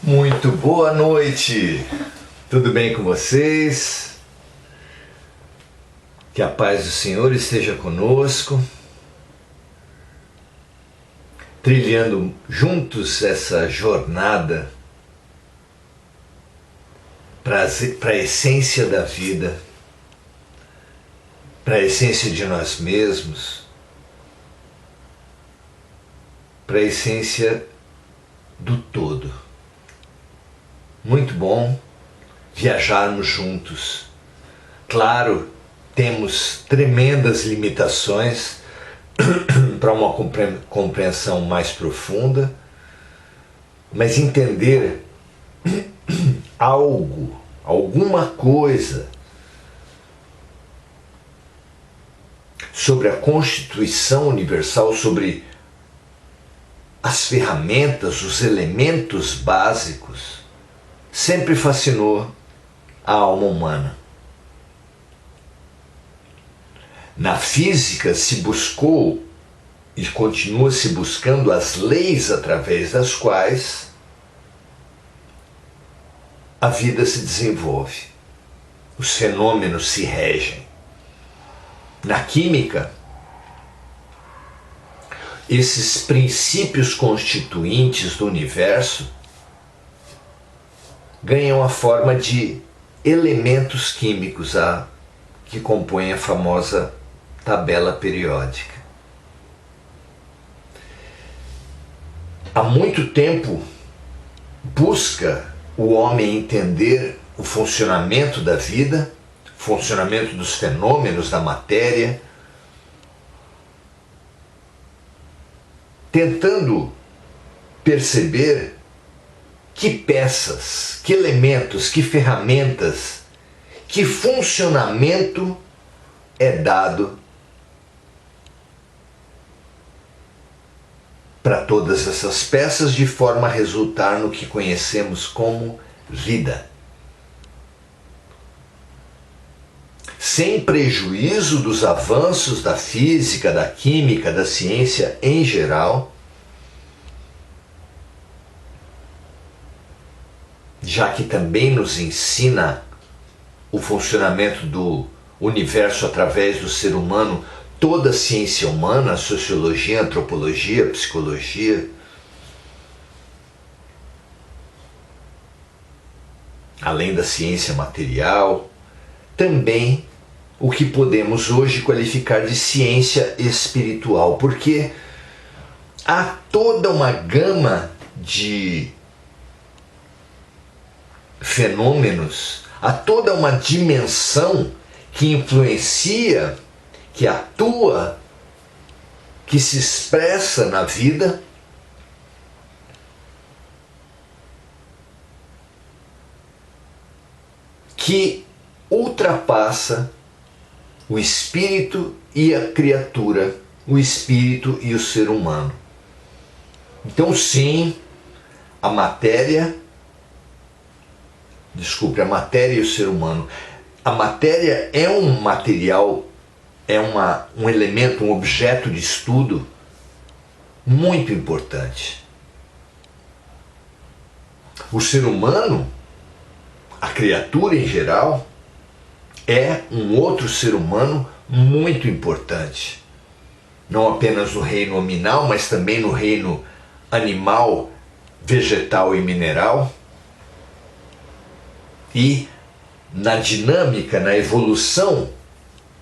Muito boa noite, tudo bem com vocês? Que a paz do Senhor esteja conosco, trilhando juntos essa jornada para a essência da vida, para a essência de nós mesmos, para a essência do todo. Muito bom viajarmos juntos. Claro, temos tremendas limitações para uma compreensão mais profunda, mas entender alguma coisa sobre a Constituição Universal, sobre as ferramentas, os elementos básicos, sempre fascinou a alma humana. Na física se buscou e continua se buscando as leis através das quais a vida se desenvolve, os fenômenos se regem. Na química, esses princípios constituintes do universo ganham a forma de elementos químicos que compõem a famosa tabela periódica. Há muito tempo busca o homem entender o funcionamento da vida, o funcionamento dos fenômenos da matéria, tentando perceber que peças, que elementos, que ferramentas, que funcionamento é dado para todas essas peças de forma a resultar no que conhecemos como vida. Sem prejuízo dos avanços da física, da química, da ciência em geral, já que também nos ensina o funcionamento do universo através do ser humano, toda a ciência humana, a sociologia, a antropologia, a psicologia, além da ciência material, também o que podemos hoje qualificar de ciência espiritual, porque há toda uma gama de fenômenos, há toda uma dimensão que influencia, que atua, que se expressa na vida, que ultrapassa o espírito e a criatura, o espírito e o ser humano. Então sim, a matéria e o ser humano. A matéria é um material, é um elemento, um objeto de estudo muito importante. O ser humano, a criatura em geral, é um outro ser humano muito importante. Não apenas no reino nominal, mas também no reino animal, vegetal e mineral. E na dinâmica, na evolução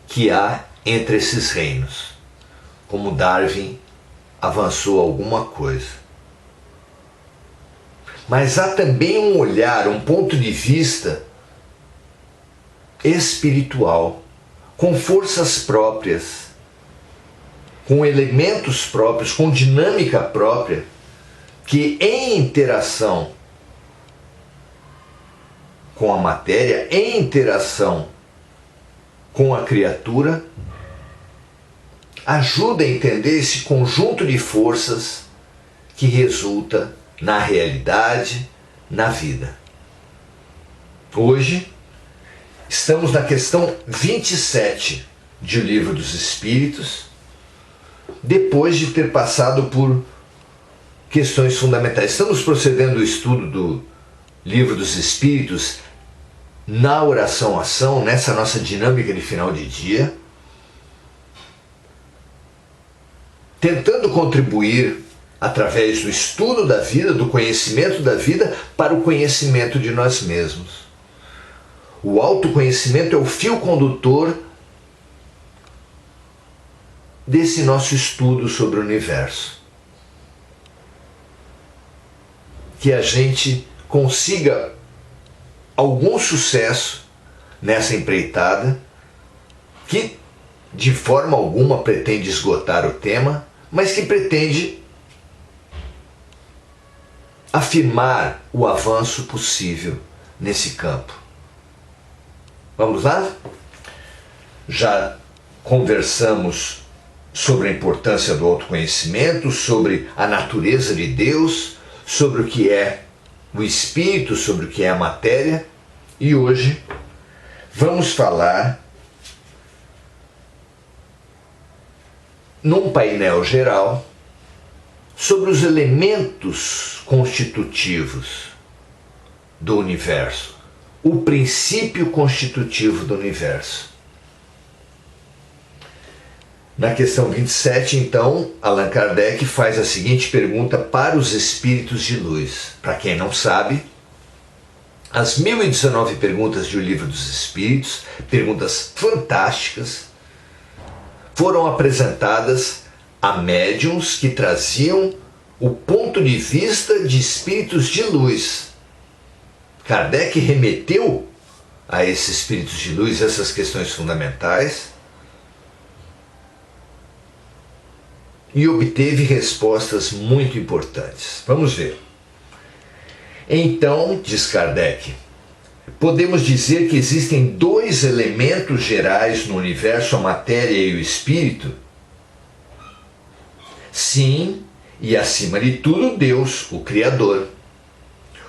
que há entre esses reinos. Como Darwin avançou alguma coisa. Mas há também um olhar, um ponto de vista espiritual, com forças próprias, com elementos próprios, com dinâmica própria, que em interação com a matéria, em interação com a criatura, ajuda a entender esse conjunto de forças que resulta na realidade, na vida. Hoje, estamos na questão 27 de O Livro dos Espíritos, depois de ter passado por questões fundamentais. Estamos procedendo o estudo do Livro dos Espíritos na oração-ação, nessa nossa dinâmica de final de dia, tentando contribuir através do estudo da vida, do conhecimento da vida, para o conhecimento de nós mesmos. O autoconhecimento é o fio condutor desse nosso estudo sobre o universo. Que a gente consiga algum sucesso nessa empreitada, que de forma alguma pretende esgotar o tema, mas que pretende afirmar o avanço possível nesse campo. Vamos lá? Já conversamos sobre a importância do autoconhecimento, sobre a natureza de Deus, sobre o que é o espírito, sobre o que é a matéria, e hoje vamos falar num painel geral sobre os elementos constitutivos do universo, o princípio constitutivo do universo. Na questão 27, então, Allan Kardec faz a seguinte pergunta para os espíritos de luz. Para quem não sabe, as 1019 perguntas do Livro dos Espíritos, perguntas fantásticas, foram apresentadas a médiuns que traziam o ponto de vista de espíritos de luz. Kardec remeteu a esses espíritos de luz essas questões fundamentais e obteve respostas muito importantes. Vamos ver. Então, diz Kardec, podemos dizer que existem dois elementos gerais no universo, a matéria e o espírito? Sim, e acima de tudo Deus, o Criador,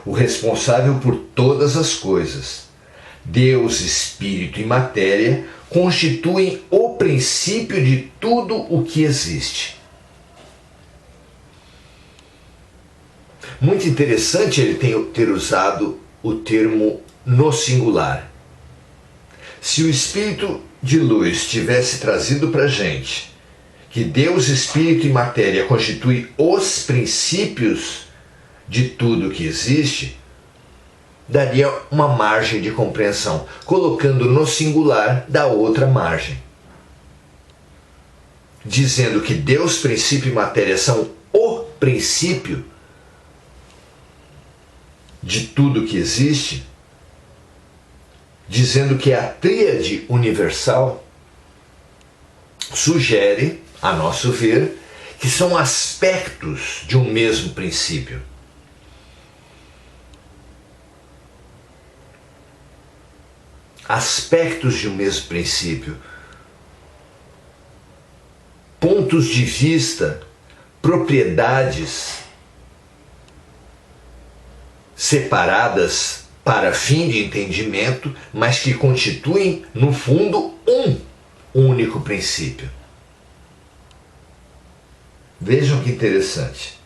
o responsável por todas as coisas. Deus, espírito e matéria constituem o princípio de tudo o que existe. Muito interessante ele ter usado o termo no singular. Se o espírito de luz tivesse trazido para a gente que Deus, espírito e matéria constituem os princípios de tudo que existe, daria uma margem de compreensão, colocando no singular da outra margem, dizendo que Deus, princípio e matéria são o princípio de tudo que existe, dizendo que a tríade universal sugere, a nosso ver, que são aspectos de um mesmo princípio. Aspectos de um mesmo princípio. Pontos de vista, propriedades separadas para fim de entendimento, mas que constituem, no fundo, um único princípio. Vejam que interessante.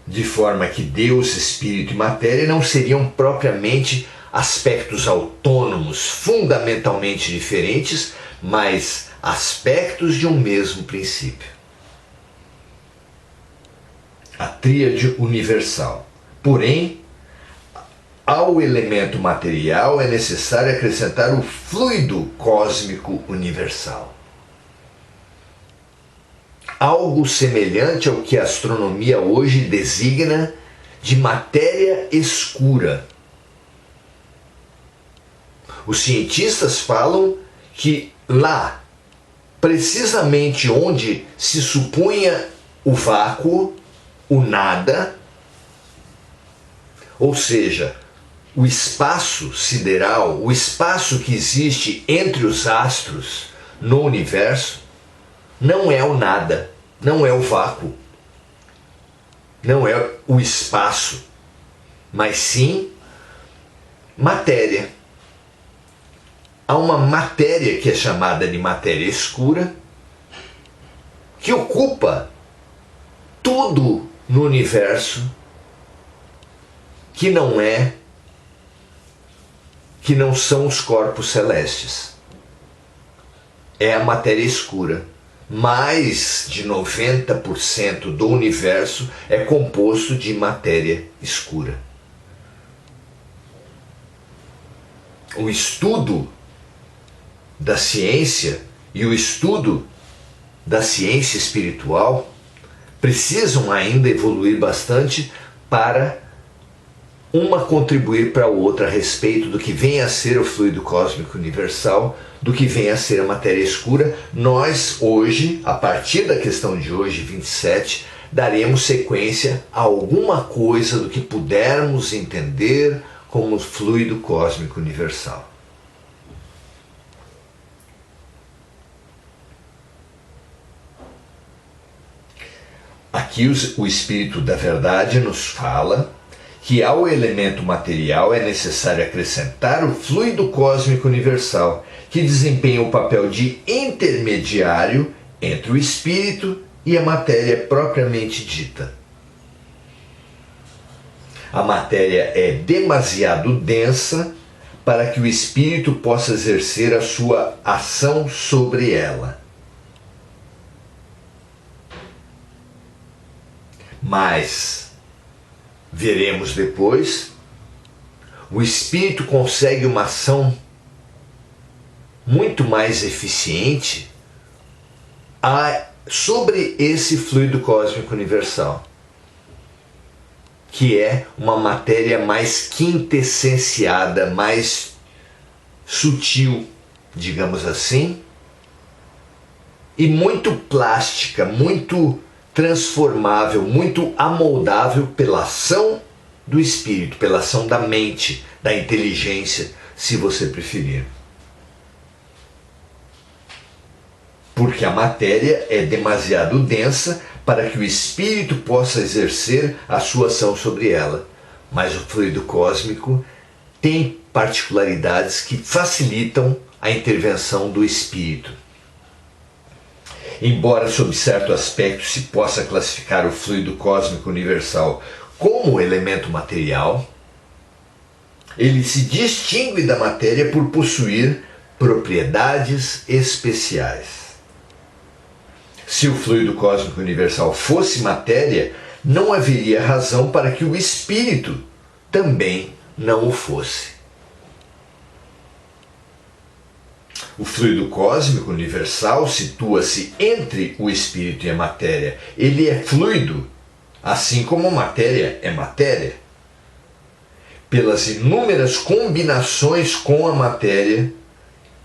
De forma que Deus, espírito e matéria não seriam propriamente aspectos autônomos, fundamentalmente diferentes, mas aspectos de um mesmo princípio. A tríade universal. Porém, ao elemento material é necessário acrescentar o fluido cósmico universal. Algo semelhante ao que a astronomia hoje designa de matéria escura. Os cientistas falam que lá, precisamente onde se supunha o vácuo, o nada, ou seja, o espaço sideral, o espaço que existe entre os astros no universo, não é o nada, não é o vácuo, não é o espaço, mas sim matéria. Há uma matéria que é chamada de matéria escura, que ocupa todo no universo que não são os corpos celestes. É a matéria escura. Mais de 90% do universo é composto de matéria escura. O estudo da ciência e o estudo da ciência espiritual precisam ainda evoluir bastante para uma contribuir para a outra a respeito do que vem a ser o fluido cósmico universal, do que vem a ser a matéria escura. Nós hoje, a partir da questão de hoje, 27, daremos sequência a alguma coisa do que pudermos entender como fluido cósmico universal. Aqui o Espírito da Verdade nos fala que ao elemento material é necessário acrescentar o fluido cósmico universal, que desempenha o papel de intermediário entre o espírito e a matéria propriamente dita. A matéria é demasiado densa para que o espírito possa exercer a sua ação sobre ela. Mas veremos depois, o espírito consegue uma ação muito mais eficiente sobre esse fluido cósmico universal, que é uma matéria mais quintessenciada, mais sutil, digamos assim, e muito plástica, muito transformável, muito amoldável pela ação do espírito, pela ação da mente, da inteligência, se você preferir. Porque a matéria é demasiado densa para que o espírito possa exercer a sua ação sobre ela. Mas o fluido cósmico tem particularidades que facilitam a intervenção do espírito. Embora sob certo aspecto se possa classificar o fluido cósmico universal como elemento material, ele se distingue da matéria por possuir propriedades especiais. Se o fluido cósmico universal fosse matéria, não haveria razão para que o espírito também não o fosse. O fluido cósmico universal situa-se entre o espírito e a matéria. Ele é fluido, assim como a matéria é matéria. Pelas inúmeras combinações com a matéria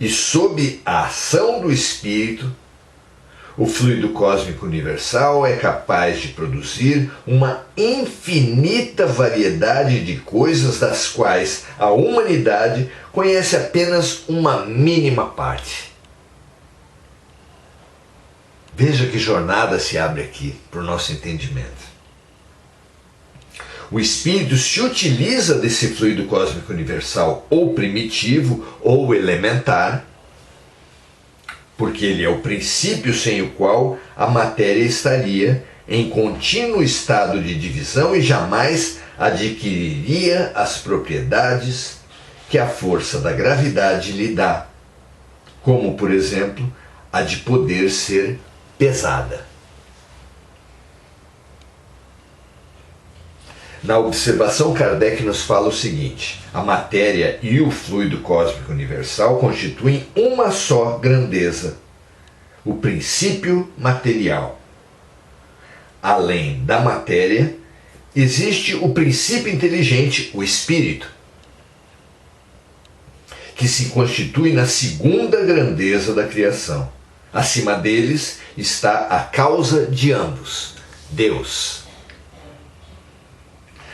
e sob a ação do espírito, o fluido cósmico universal é capaz de produzir uma infinita variedade de coisas das quais a humanidade conhece apenas uma mínima parte. Veja que jornada se abre aqui para o nosso entendimento. O espírito se utiliza desse fluido cósmico universal ou primitivo ou elementar, porque ele é o princípio sem o qual a matéria estaria em contínuo estado de divisão e jamais adquiriria as propriedades que a força da gravidade lhe dá, como, por exemplo, a de poder ser pesada. Na observação, Kardec nos fala o seguinte: a matéria e o fluido cósmico universal constituem uma só grandeza, o princípio material. Além da matéria, existe o princípio inteligente, o espírito, que se constitui na segunda grandeza da criação. Acima deles está a causa de ambos, Deus.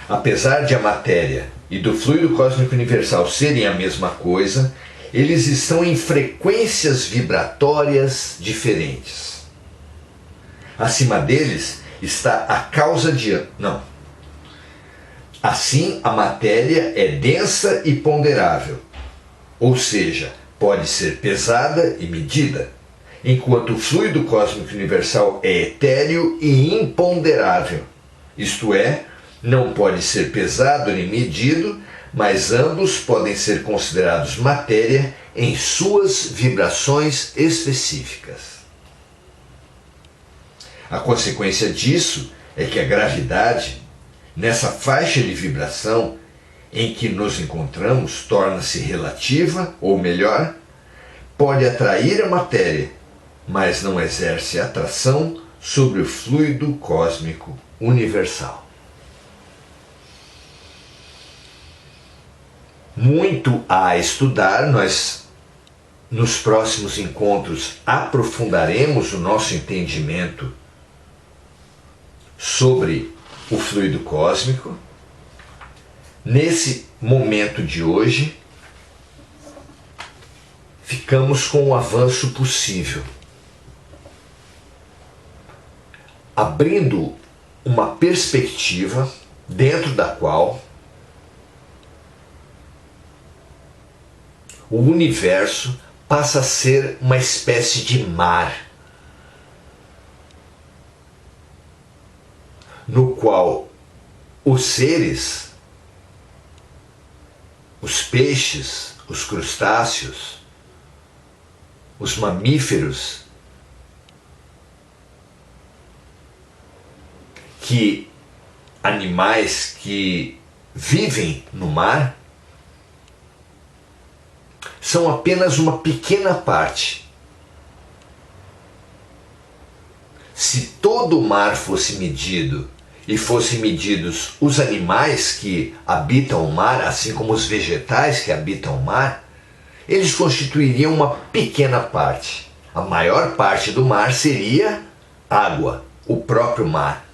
Apesar de a matéria e do fluido cósmico universal serem a mesma coisa, eles estão em frequências vibratórias diferentes. Acima deles está a causa de... Não. Assim, a matéria é densa e ponderável, ou seja, pode ser pesada e medida, enquanto o fluido cósmico universal é etéreo e imponderável, isto é, não pode ser pesado nem medido, mas ambos podem ser considerados matéria em suas vibrações específicas. A consequência disso é que a gravidade, nessa faixa de vibração em que nos encontramos, torna-se relativa, ou melhor, pode atrair a matéria, mas não exerce atração sobre o fluido cósmico universal. Muito há a estudar, nós nos próximos encontros aprofundaremos o nosso entendimento sobre o fluido cósmico. Nesse momento de hoje, ficamos com o avanço possível, abrindo uma perspectiva dentro da qual o universo passa a ser uma espécie de mar, no qual os seres, os peixes, os crustáceos, os mamíferos, animais que vivem no mar, são apenas uma pequena parte. Se todo o mar fosse medido e fossem medidos os animais que habitam o mar, assim como os vegetais que habitam o mar, eles constituiriam uma pequena parte. A maior parte do mar seria água, o próprio mar,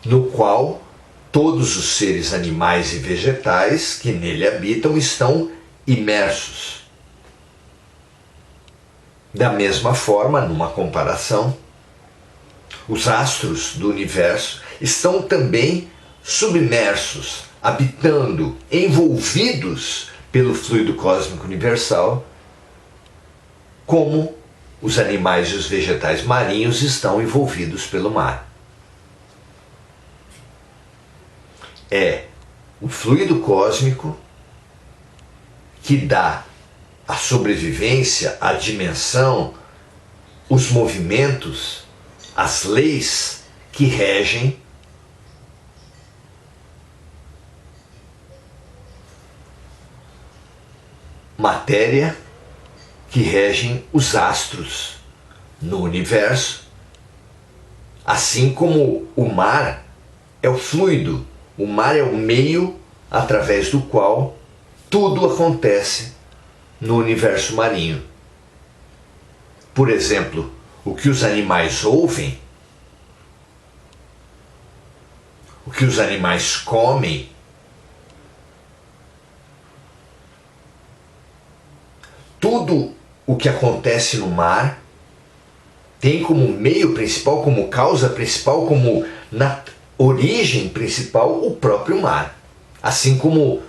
no qual todos os seres animais e vegetais que nele habitam estão imersos. Da mesma forma, numa comparação, os astros do universo estão também submersos, habitando, envolvidos pelo fluido cósmico universal, como os animais e os vegetais marinhos estão envolvidos pelo mar. É o fluido cósmico que dá a sobrevivência, a dimensão, os movimentos, as leis que regem matéria, que regem os astros no universo, assim como o mar é o fluido, o mar é o meio através do qual tudo acontece no universo marinho. Por exemplo, o que os animais ouvem, o que os animais comem, tudo o que acontece no mar tem como meio principal, como causa principal, como na origem principal o próprio mar. Assim como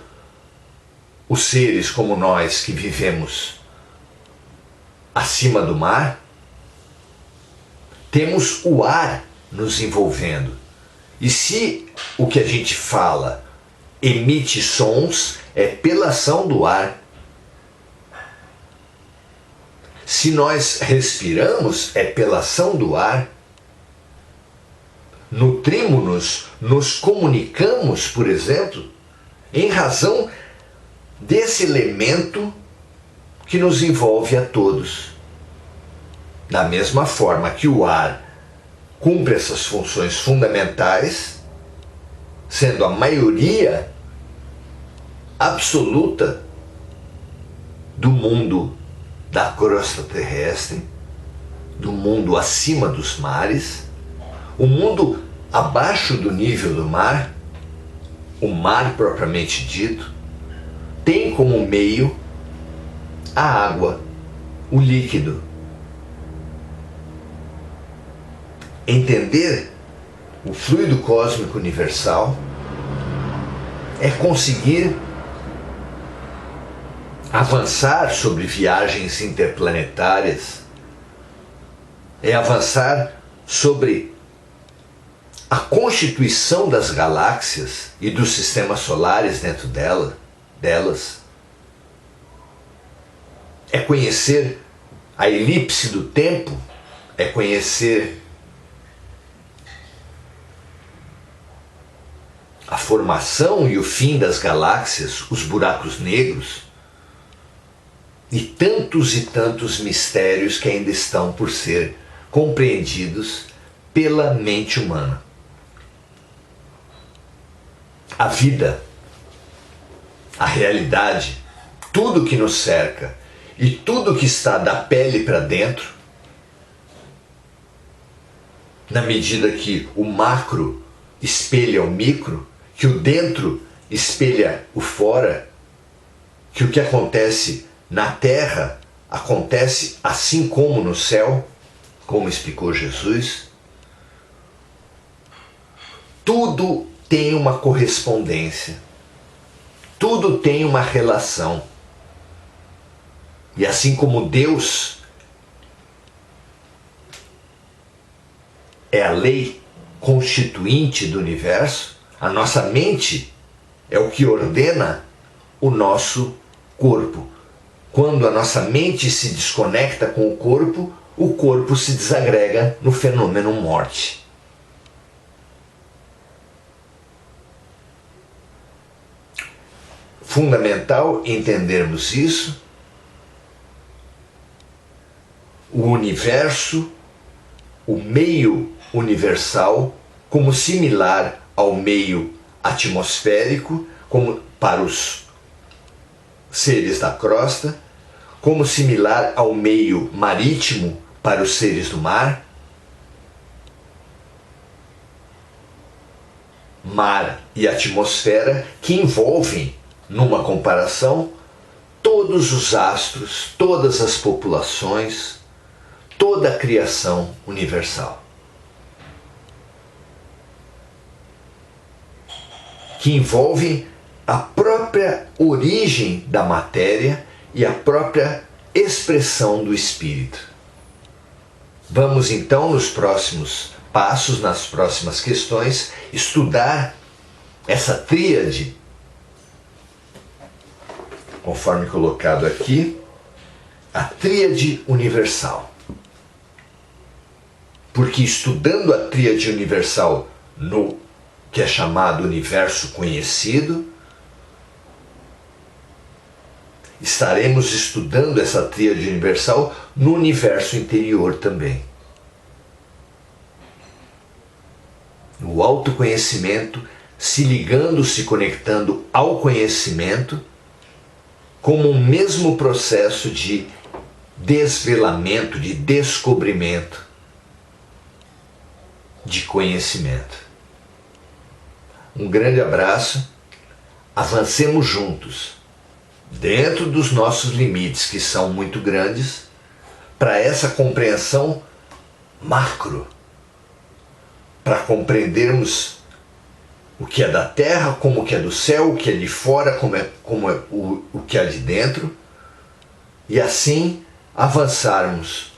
os seres como nós que vivemos acima do mar, temos o ar nos envolvendo. E se o que a gente fala emite sons, é pela ação do ar. Se nós respiramos, é pela ação do ar. Nutrimos-nos, nos comunicamos, por exemplo, em razão desse elemento que nos envolve a todos. Da mesma forma que o ar cumpre essas funções fundamentais, sendo a maioria absoluta do mundo da crosta terrestre, do mundo acima dos mares, o mundo abaixo do nível do mar, o mar propriamente dito, tem como meio a água, o líquido. Entender o fluido cósmico universal é conseguir avançar sobre viagens interplanetárias, é avançar sobre a constituição das galáxias e dos sistemas solares dentro delas, é conhecer a elipse do tempo, é conhecer a formação e o fim das galáxias, os buracos negros e tantos mistérios que ainda estão por ser compreendidos pela mente humana. A vida, a realidade, tudo que nos cerca e tudo que está da pele para dentro, na medida que o macro espelha o micro, que o dentro espelha o fora, que o que acontece na terra acontece assim como no céu, como explicou Jesus, tudo tem uma correspondência, tudo tem uma relação. E assim como Deus é a lei constituinte do universo, a nossa mente é o que ordena o nosso corpo. Quando a nossa mente se desconecta com o corpo se desagrega no fenômeno morte. Fundamental entendermos isso. O universo, o meio universal, como similar ao meio atmosférico, como para os seres da crosta, como similar ao meio marítimo para os seres do mar. Mar e atmosfera que envolvem, numa comparação, todos os astros, todas as populações, toda a criação universal. Que envolve a própria origem da matéria e a própria expressão do espírito. Vamos então, nos próximos passos, nas próximas questões, estudar essa tríade, conforme colocado aqui, a tríade universal. Porque estudando a tríade universal no que é chamado universo conhecido, estaremos estudando essa tríade universal no universo interior também. O autoconhecimento se ligando, se conectando ao conhecimento como um mesmo processo de desvelamento, de descobrimento, de conhecimento. Um grande abraço, avancemos juntos, dentro dos nossos limites, que são muito grandes, para essa compreensão macro, para compreendermos o que é da terra, como o que é do céu, o que é de fora, como é o que é de dentro, e assim avançarmos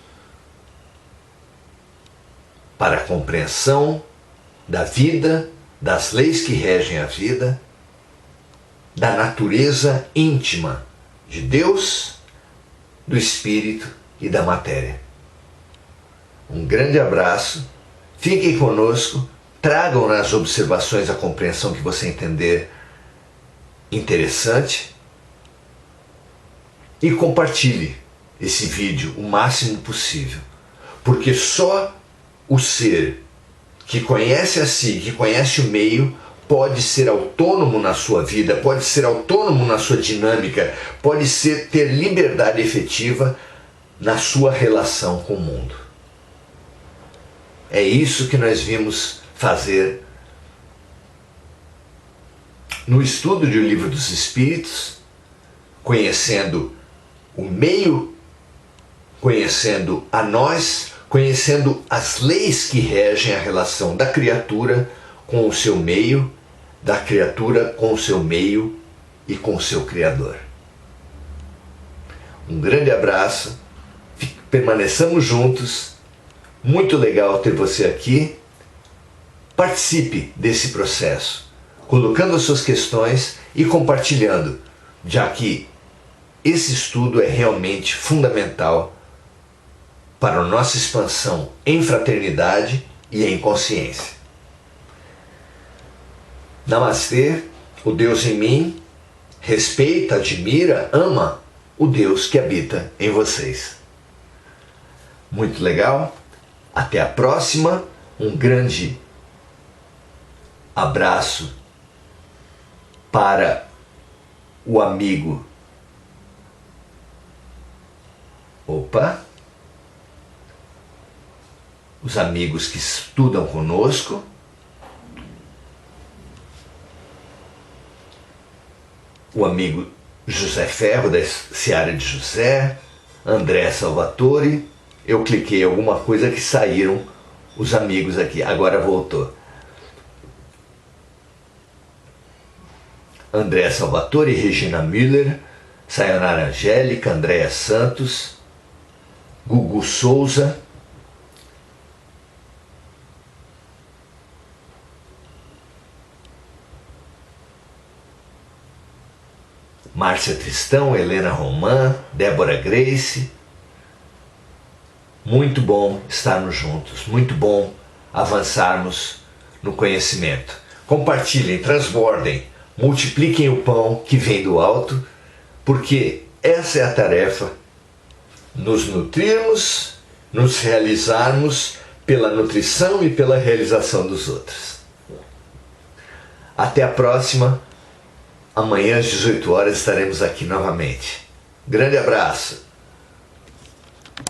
para a compreensão da vida, das leis que regem a vida, da natureza íntima de Deus, do Espírito e da matéria. Um grande abraço, fiquem conosco, tragam nas observações a compreensão que você entender interessante e compartilhe esse vídeo o máximo possível, porque só o ser que conhece a si, que conhece o meio, pode ser autônomo na sua vida, pode ser autônomo na sua dinâmica, pode ter liberdade efetiva na sua relação com o mundo. É isso que nós vimos fazer no estudo do Livro dos Espíritos, conhecendo o meio, conhecendo a nós, conhecendo as leis que regem a relação da criatura com o seu meio, da criatura com o seu meio e com o seu Criador. Um grande abraço, permaneçamos juntos, muito legal ter você aqui, Participe desse processo, colocando as suas questões e compartilhando, já que esse estudo é realmente fundamental para a nossa expansão em fraternidade e em consciência. Namastê, o Deus em mim, respeita, admira, ama o Deus que habita em vocês. Muito legal? Até a próxima, um grande abraço para o amigo. Os amigos que estudam conosco. O amigo José Ferro, da Seara de José, André Salvatore. Eu cliquei em alguma coisa que saíram os amigos aqui, agora voltou. André Salvatore, Regina Müller, Sayonara Angélica, Andréa Santos, Gugu Souza, Márcia Tristão, Helena Romã, Débora Grace. Muito bom estarmos juntos, muito bom avançarmos no conhecimento. Compartilhem, transbordem, multipliquem o pão que vem do alto, porque essa é a tarefa, nos nutrirmos, nos realizarmos pela nutrição e pela realização dos outros. Até a próxima. Amanhã às 18 horas estaremos aqui novamente. Grande abraço!